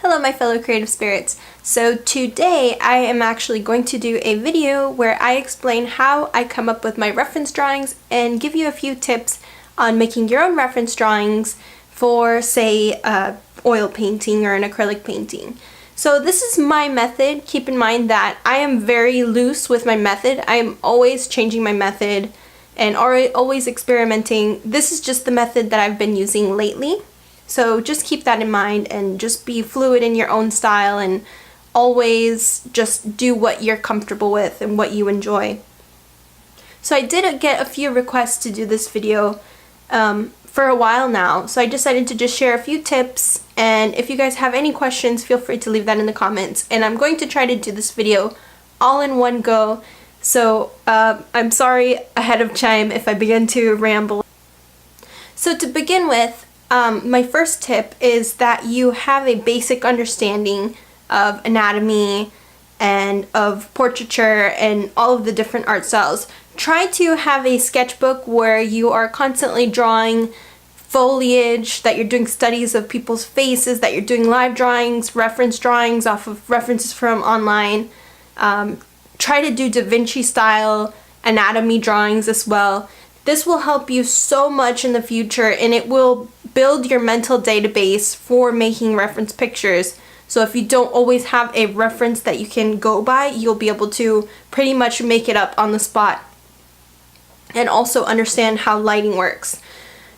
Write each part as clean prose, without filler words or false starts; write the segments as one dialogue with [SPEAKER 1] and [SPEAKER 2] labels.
[SPEAKER 1] Hello my fellow creative spirits. So today I am actually going to do a video where I explain how I come up with my reference drawings and give you a few tips on making your own reference drawings for, say, oil painting or an acrylic painting. So this is my method. Keep in mind that I am very loose with my method. I am always changing my method and always experimenting. This is just the method that I've been using lately. So just keep that in mind and just be fluid in your own style and always just do what you're comfortable with and what you enjoy. So I did get a few requests to do this video for a while now, so I decided to just share a few tips, and if you guys have any questions, feel free to leave that in the comments. And I'm going to try to do this video all in one go, so I'm sorry ahead of time if I begin to ramble. So to begin with, my first tip is that you have a basic understanding of anatomy and of portraiture and all of the different art styles. Try to have a sketchbook where you are constantly drawing foliage, that you're doing studies of people's faces, that you're doing live drawings, reference drawings off of references from online. Try to do Da Vinci style anatomy drawings as well. This will help you so much in the future, and it will build your mental database for making reference pictures. So if you don't always have a reference that you can go by, you'll be able to pretty much make it up on the spot and also understand how lighting works.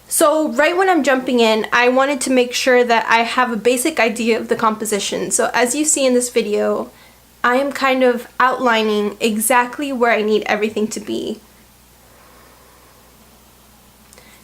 [SPEAKER 1] So right when I'm jumping in, I wanted to make sure that I have a basic idea of the composition. So as you see in this video, I am kind of outlining exactly where I need everything to be.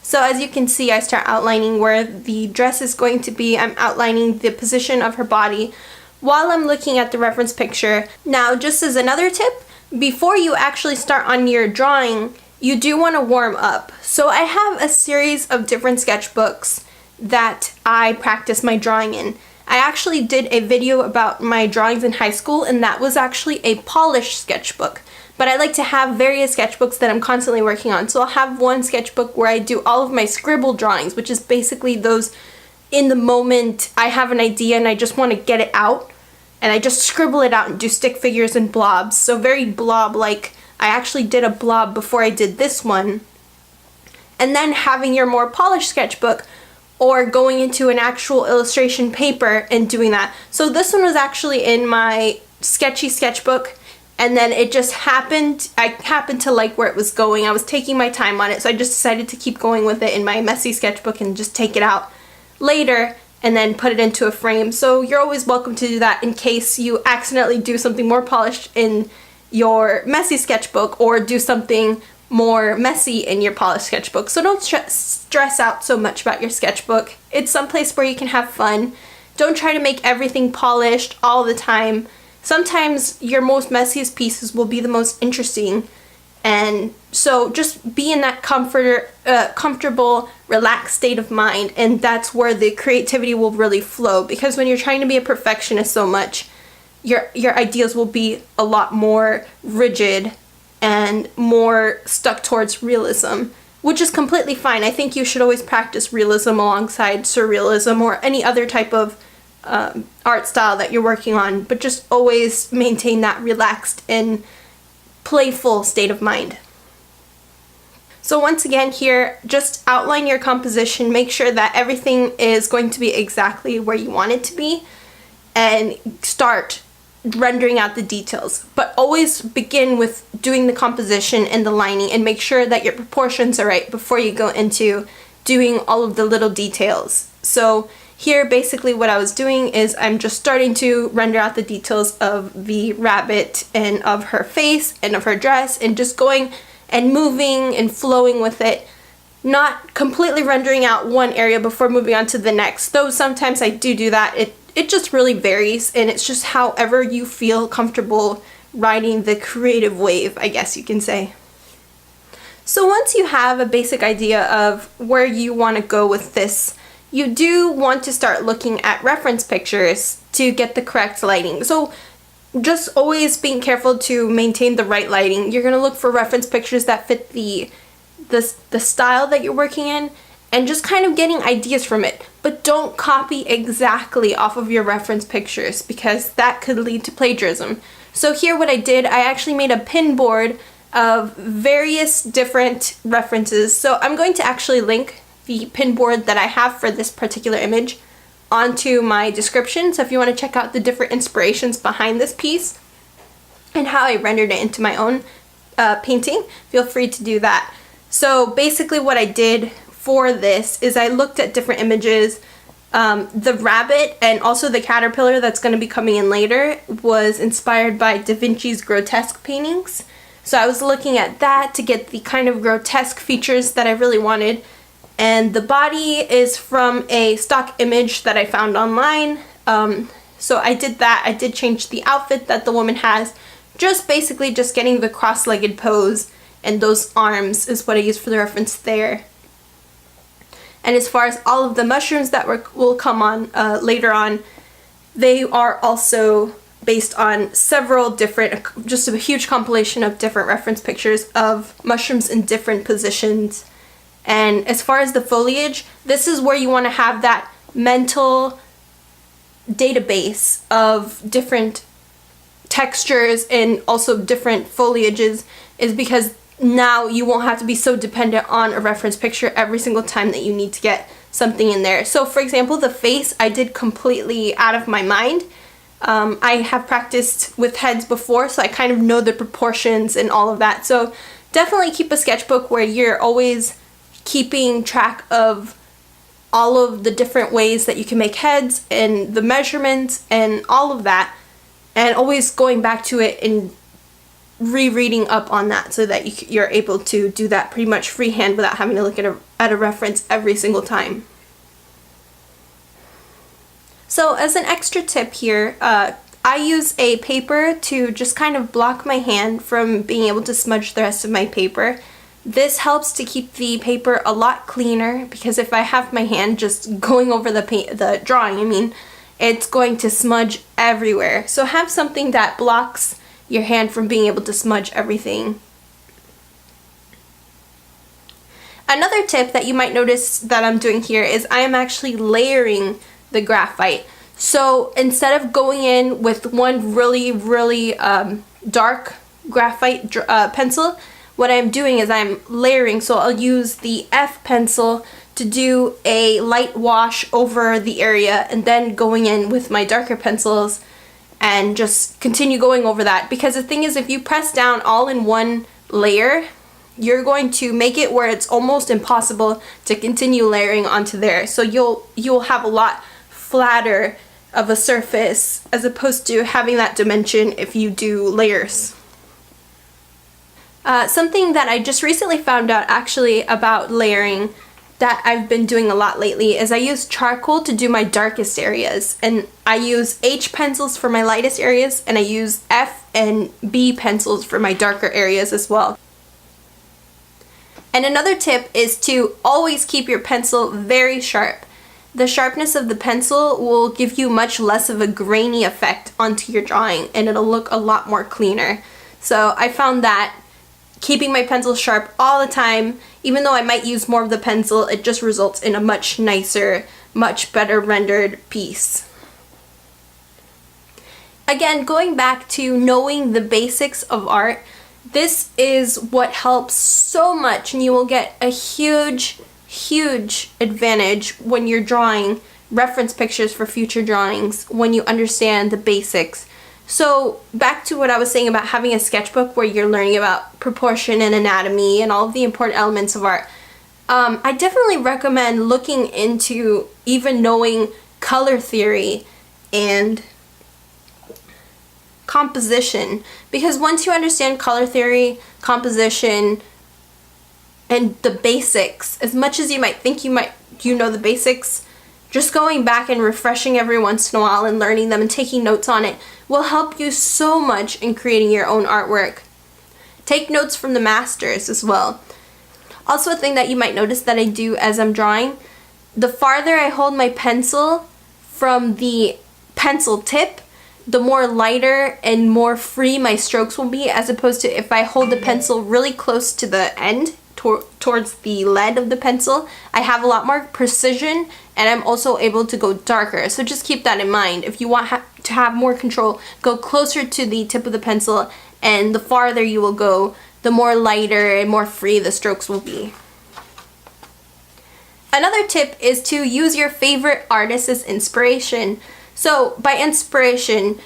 [SPEAKER 1] So as you can see, I start outlining where the dress is going to be. I'm outlining the position of her body while I'm looking at the reference picture. Now, just as another tip, before you actually start on your drawing, you do want to warm up. So I have a series of different sketchbooks that I practice my drawing in. I actually did a video about my drawings in high school, and that was actually a polished sketchbook. But I like to have various sketchbooks that I'm constantly working on. So I'll have one sketchbook where I do all of my scribble drawings, which is basically those in the moment I have an idea and I just want to get it out, and I just scribble it out and do stick figures and blobs. So very blob-like. I actually did a blob before I did this one. And then having your more polished sketchbook, or going into an actual illustration paper and doing that. So this one was actually in my sketchy sketchbook, and then it just happened, I happened to like where it was going. I was taking my time on it, so I just decided to keep going with it in my messy sketchbook and just take it out later and then put it into a frame. So you're always welcome to do that in case you accidentally do something more polished in your messy sketchbook or do something more messy in your polished sketchbook. So don't stress out so much about your sketchbook. It's someplace where you can have fun. Don't try to make everything polished all the time. Sometimes your most messiest pieces will be the most interesting, and so just be in that comfortable, relaxed state of mind, and that's where the creativity will really flow. Because when you're trying to be a perfectionist so much, your ideas will be a lot more rigid and more stuck towards realism, which is completely fine. I think you should always practice realism alongside surrealism or any other type of art style that you're working on, but just always maintain that relaxed and playful state of mind. So once again here, just outline your composition, make sure that everything is going to be exactly where you want it to be, and start rendering out the details. But always begin with doing the composition and the lining, and make sure that your proportions are right before you go into doing all of the little details. So here basically what I was doing is I'm just starting to render out the details of the rabbit and of her face and of her dress, and just going and moving and flowing with it, not completely rendering out one area before moving on to the next. Though sometimes I do that. It just really varies, and it's just however you feel comfortable riding the creative wave, I guess you can say. So once you have a basic idea of where you want to go with this, you do want to start looking at reference pictures to get the correct lighting. So just always being careful to maintain the right lighting. You're going to look for reference pictures that fit the style that you're working in, and just kind of getting ideas from it. but don't copy exactly off of your reference pictures because that could lead to plagiarism. So here what I did, I actually made a pin board of various different references. So I'm going to actually link the pin board that I have for this particular image onto my description. So if you want to check out the different inspirations behind this piece and how I rendered it into my own painting, feel free to do that. So basically what I did for this is I looked at different images. The rabbit and also the caterpillar that's going to be coming in later was inspired by Da Vinci's grotesque paintings. So I was looking at that to get the kind of grotesque features that I really wanted. And the body is from a stock image that I found online. So I did that. I did change the outfit that the woman has. Just basically just getting the cross-legged pose, and those arms is what I used for the reference there. And as far as all of the mushrooms that will come on later on, they are also based on several different, just a huge compilation of different reference pictures of mushrooms in different positions. And as far as the foliage, this is where you want to have that mental database of different textures and also different foliages, is because now you won't have to be so dependent on a reference picture every single time that you need to get something in there. So for example, the face I did completely out of my mind. I have practiced with heads before, so I kind of know the proportions and all of that. So definitely keep a sketchbook where you're always keeping track of all of the different ways that you can make heads and the measurements and all of that, and always going back to it and rereading up on that so that you're able to do that pretty much freehand without having to look at a reference every single time. So as an extra tip here, I use a paper to just kind of block my hand from being able to smudge the rest of my paper. This helps to keep the paper a lot cleaner, because if I have my hand just going over the drawing, it's going to smudge everywhere. So have something that blocks your hand from being able to smudge everything. Another tip that you might notice that I'm doing here is I am actually layering the graphite. So instead of going in with one really dark graphite pencil, what I'm doing is I'm layering. So I'll use the F pencil to do a light wash over the area, and then going in with my darker pencils and just continue going over that. Because the thing is, if you press down all in one layer, you're going to make it where it's almost impossible to continue layering onto there. So you'll have a lot flatter of a surface as opposed to having that dimension if you do layers. Something that I just recently found out actually about layering that I've been doing a lot lately is I use charcoal to do my darkest areas, and I use H pencils for my lightest areas, and I use F and B pencils for my darker areas as well. And another tip is to always keep your pencil very sharp. The sharpness of the pencil will give you much less of a grainy effect onto your drawing, and it'll look a lot more cleaner. So I found that keeping my pencil sharp all the time, even though I might use more of the pencil, it just results in a much nicer, much better rendered piece. Again, going back to knowing the basics of art, this is what helps so much, and you will get a huge advantage when you're drawing reference pictures for future drawings when you understand the basics. So back to what I was saying about having a sketchbook where you're learning about proportion and anatomy and all of the important elements of art. I definitely recommend looking into even knowing color theory and composition, because once you understand color theory, composition, and the basics, as much as you might think you know the basics, just going back and refreshing every once in a while and learning them and taking notes on it will help you so much in creating your own artwork. Take notes from the masters as well. Also, a thing that you might notice that I do as I'm drawing, the farther I hold my pencil from the pencil tip, the more lighter and more free my strokes will be, as opposed to if I hold the pencil really close to the end, towards the lead of the pencil, I have a lot more precision, and I'm also able to go darker. So just keep that in mind. If you want to have more control, go closer to the tip of the pencil, and the farther you will go, the more lighter and more free the strokes will be. Another tip is to use your favorite artist as inspiration. So by inspiration,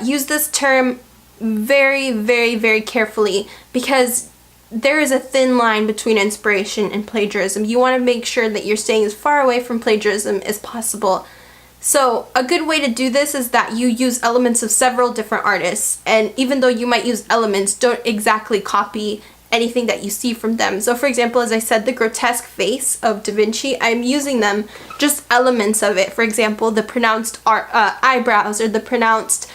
[SPEAKER 1] use this term very, very, very carefully, because there is a thin line between inspiration and plagiarism. You want to make sure that you're staying as far away from plagiarism as possible. So a good way to do this is that you use elements of several different artists, and even though you might use elements, don't exactly copy anything that you see from them. So for example, as I said, the grotesque face of Da Vinci, I'm using them, just elements of it. For example, the pronounced eyebrows, or the pronounced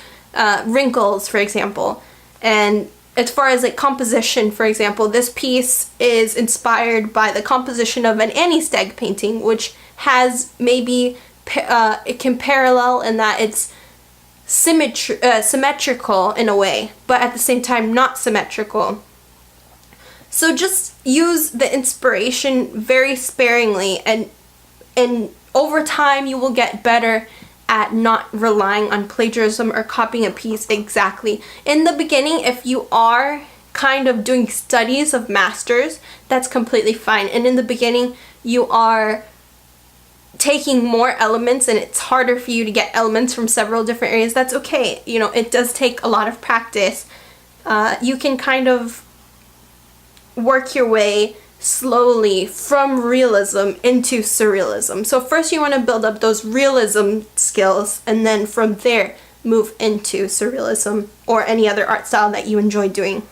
[SPEAKER 1] wrinkles, for example. And as far as like composition, for example, this piece is inspired by the composition of an Annie Stagg painting, which has maybe, it can parallel in that it's symmetrical in a way, but at the same time not symmetrical. So just use the inspiration very sparingly, and over time you will get better at not relying on plagiarism or copying a piece exactly. In the beginning, if you are kind of doing studies of masters, that's completely fine. And in the beginning, you are taking more elements and it's harder for you to get elements from several different areas. That's okay. You know, it does take a lot of practice. You can kind of work your way slowly from realism into surrealism. So first you want to build up those realism skills, and then from there move into surrealism or any other art style that you enjoy doing.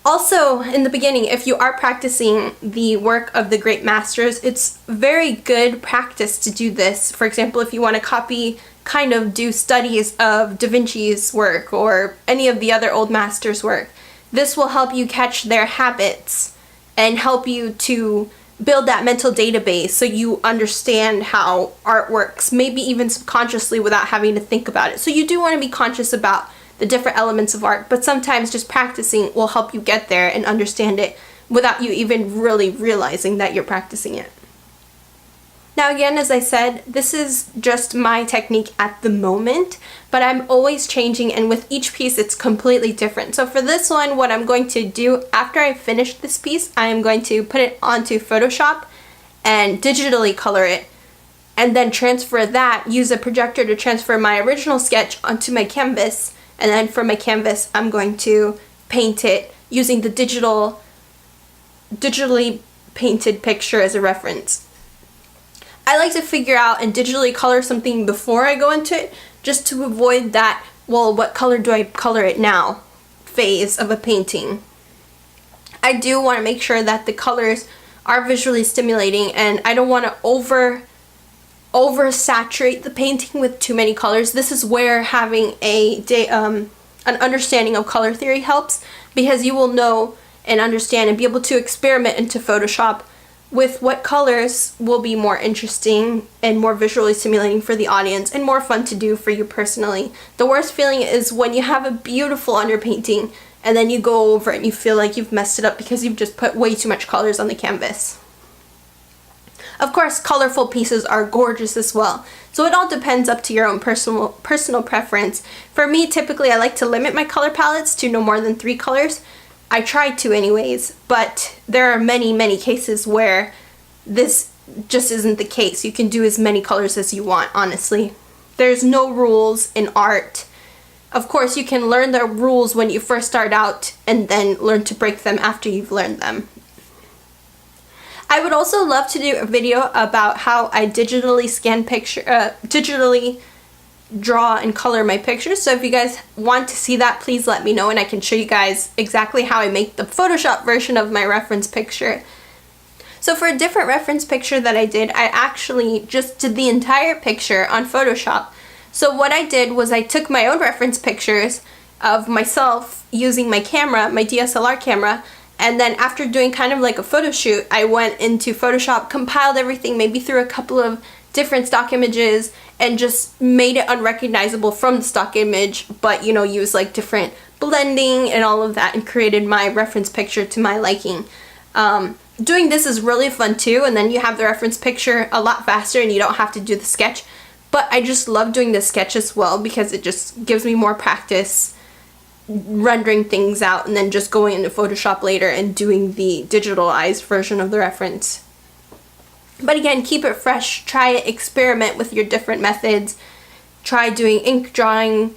[SPEAKER 1] Also, in the beginning, if you are practicing the work of the great masters, it's very good practice to do this. For example, if you want to kind of do studies of Da Vinci's work or any of the other old masters' work, this will help you catch their habits and help you to build that mental database so you understand how art works, maybe even subconsciously without having to think about it. So you do want to be conscious about the different elements of art, but sometimes just practicing will help you get there and understand it without you even really realizing that you're practicing it. Now again, as I said, this is just my technique at the moment, but I'm always changing, and with each piece it's completely different. So for this one, what I'm going to do after I finish this piece, I am going to put it onto Photoshop and digitally color it, and then transfer that, use a projector to transfer my original sketch onto my canvas, and then for my canvas I'm going to paint it using the digitally painted picture as a reference. I like to figure out and digitally color something before I go into it, just to avoid that, well, what color do I color it now phase of a painting. I do want to make sure that the colors are visually stimulating, and I don't want to oversaturate the painting with too many colors. This is where having an understanding of color theory helps, because you will know and understand and be able to experiment into Photoshop with what colors will be more interesting and more visually stimulating for the audience and more fun to do for you personally. The worst feeling is when you have a beautiful underpainting and then you go over it and you feel like you've messed it up because you've just put way too much colors on the canvas. Of course, colorful pieces are gorgeous as well. So it all depends up to your own personal preference. For me, typically I like to limit my color palettes to no more than 3 colors. I try to anyways, but there are many, many cases where this just isn't the case. You can do as many colors as you want, honestly. There's no rules in art. Of course, you can learn the rules when you first start out and then learn to break them after you've learned them. I would also love to do a video about how I digitally digitally draw and color my pictures. So if you guys want to see that, please let me know and I can show you guys exactly how I make the Photoshop version of my reference picture. So for a different reference picture that I did, I actually just did the entire picture on Photoshop. So what I did was I took my own reference pictures of myself using my camera, my DSLR camera, and then after doing kind of like a photo shoot, I went into Photoshop, compiled everything, maybe through a couple of different stock images, and just made it unrecognizable from the stock image, but you know, use like different blending and all of that and created my reference picture to my liking. Doing this is really fun too, and then you have the reference picture a lot faster and you don't have to do the sketch. But I just love doing the sketch as well because it just gives me more practice rendering things out and then just going into Photoshop later and doing the digitalized version of the reference. But again, keep it fresh. Try to experiment with your different methods. Try doing ink drawing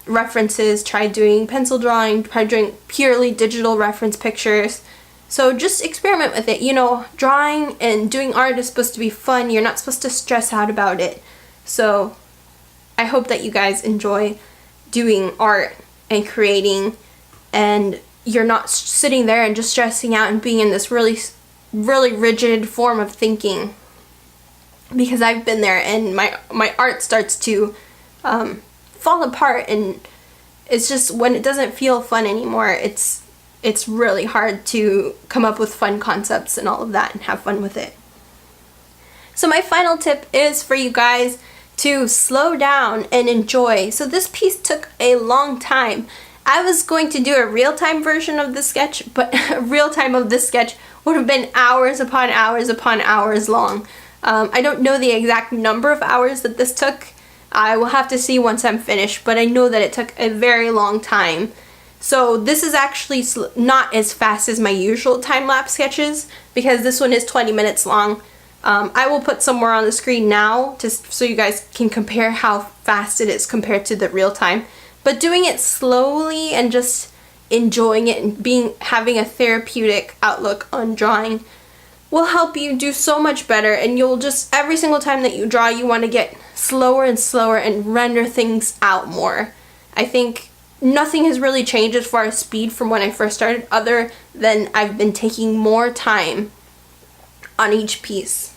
[SPEAKER 1] references, try doing pencil drawing, try doing purely digital reference pictures. So just experiment with it. You know, drawing and doing art is supposed to be fun. You're not supposed to stress out about it. So I hope that you guys enjoy doing art and creating, and you're not sitting there and just stressing out and being in this really rigid form of thinking, because I've been there and my art starts to fall apart, and it's just when it doesn't feel fun anymore, it's really hard to come up with fun concepts and all of that and have fun with it. So my final tip is for you guys to slow down and enjoy. So this piece took a long time. I was going to do a real-time version of this sketch, but real-time of this sketch would have been hours upon hours upon hours long. I don't know the exact number of hours that this took. I will have to see once I'm finished, but I know that it took a very long time. So this is actually not as fast as my usual time-lapse sketches, because this one is 20 minutes long. I will put somewhere on the screen now just so you guys can compare how fast it is compared to the real time. But doing it slowly and just enjoying it and having a therapeutic outlook on drawing will help you do so much better, and you'll just, every single time that you draw, you want to get slower and slower and render things out more. I think nothing has really changed as far as speed from when I first started, other than I've been taking more time on each piece.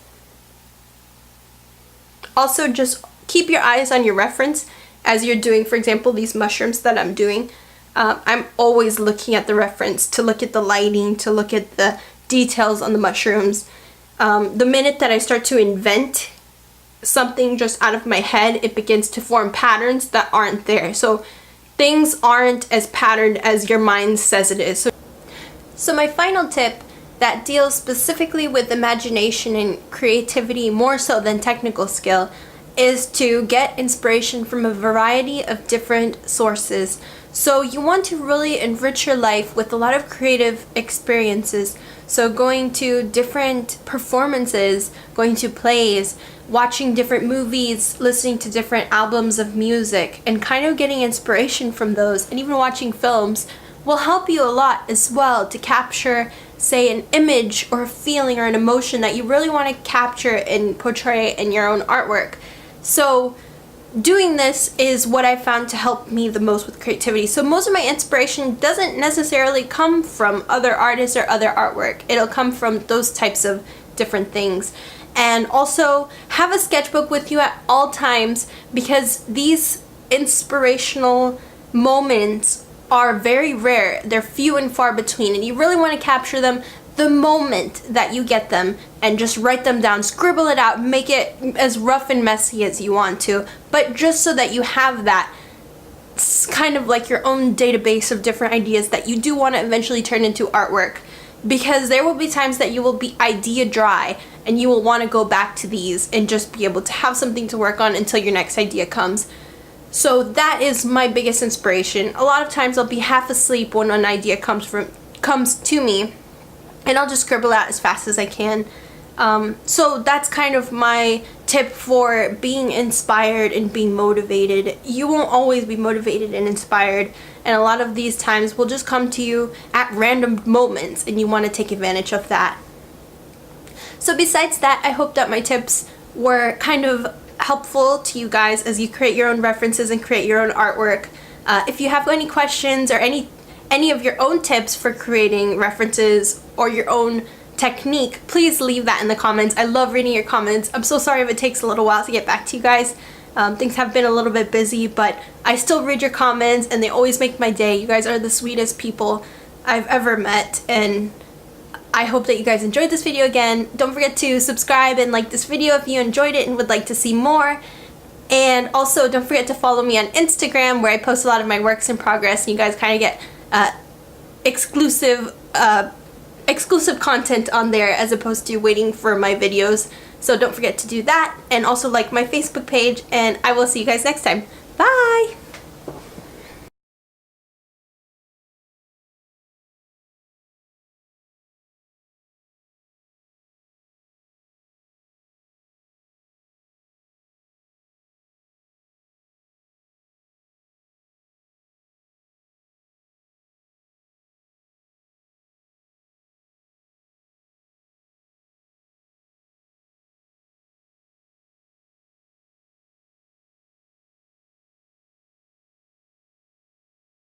[SPEAKER 1] Also, just keep your eyes on your reference as you're doing, for example, these mushrooms that I'm doing. I'm always looking at the reference to look at the lighting, to look at the details on the mushrooms. The minute that I start to invent something just out of my head, it begins to form patterns that aren't there. So things aren't as patterned as your mind says it is. So my final tip that deals specifically with imagination and creativity more so than technical skill is to get inspiration from a variety of different sources. So you want to really enrich your life with a lot of creative experiences. So going to different performances, going to plays, watching different movies, listening to different albums of music, and kind of getting inspiration from those, and even watching films will help you a lot as well to capture, say, an image or a feeling or an emotion that you really want to capture and portray in your own artwork. So doing this is what I found to help me the most with creativity. So most of my inspiration doesn't necessarily come from other artists or other artwork. It'll come from those types of different things. And also have a sketchbook with you at all times, because these inspirational moments are very rare. They're few and far between, and you really want to capture them the moment that you get them and just write them down, scribble it out, make it as rough and messy as you want to, but just so that you have that. It's kind of like your own database of different ideas that you do want to eventually turn into artwork, because there will be times that you will be idea dry and you will want to go back to these and just be able to have something to work on until your next idea comes. So that is my biggest inspiration. A lot of times I'll be half asleep when an idea comes to me, and I'll just scribble out as fast as I can. So that's kind of my tip for being inspired and being motivated. You won't always be motivated and inspired, and a lot of these times will just come to you at random moments, and you want to take advantage of that. So besides that, I hope that my tips were kind of helpful to you guys as you create your own references and create your own artwork. If you have any questions or any of your own tips for creating references or your own technique, please leave that in the comments. I love reading your comments. I'm so sorry if it takes a little while to get back to you guys. Things have been a little bit busy, but I still read your comments and they always make my day. You guys are the sweetest people I've ever met, and I hope that you guys enjoyed this video again. Don't forget to subscribe and like this video if you enjoyed it and would like to see more. And also don't forget to follow me on Instagram, where I post a lot of my works in progress, and you guys kind of get exclusive content on there as opposed to waiting for my videos. So don't forget to do that, and also like my Facebook page, and I will see you guys next time. Bye!